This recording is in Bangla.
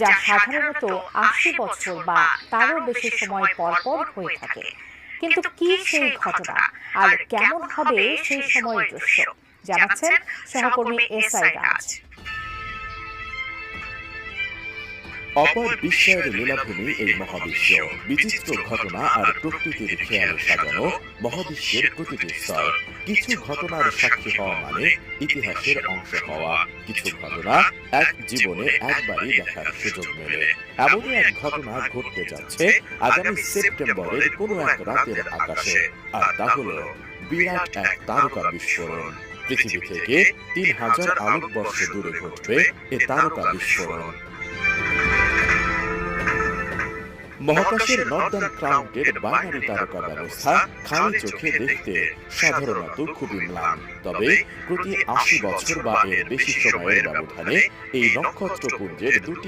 যা সাধারণত ৮০ বছর বা তারও বেশি সময় পর পর হয়ে থাকে। কিন্তু কি সেই ঘটনা, আর কেমন হবে সেই সময়ের দৃশ্য, জানাচ্ছেন সহকর্মী এসআই রাজ। অপর বিস্ময়ের লীলাভূমি এই মহাবিশ্ব। বিচিত্র ঘটনা আর প্রকৃতির খেয়ালে সাজানো মহাবিশ্বের প্রতিটি স্তর। কিছু ঘটনার সাক্ষী হওয়া মানে ইতিহাসের অংশ হওয়া। কিছু ঘটনা এক জীবনে একবারই দেখার সুযোগ মেলে। এমনই এক ঘটনা ঘটতে যাচ্ছে আগামী সেপ্টেম্বরের কোনো এক রাতের আকাশে। আর তা হলো বিরাট এক তারকা বিস্ফোরণ। পৃথিবী থেকে ৩,০০০ আলোকবর্ষ দূরে ঘটবে এ তারকা বিস্ফোরণ। মহাকাশের নর্দার্ন ক্রাউন্টের বাইনারি তারকা ব্যবস্থা খালি চোখে দেখতে সাধারণত খুবই ম্লান। তবে প্রতি ৮০ বছর বা এর বেশি সময়ের ব্যবধানে এই নক্ষত্রপুঞ্জের দুটি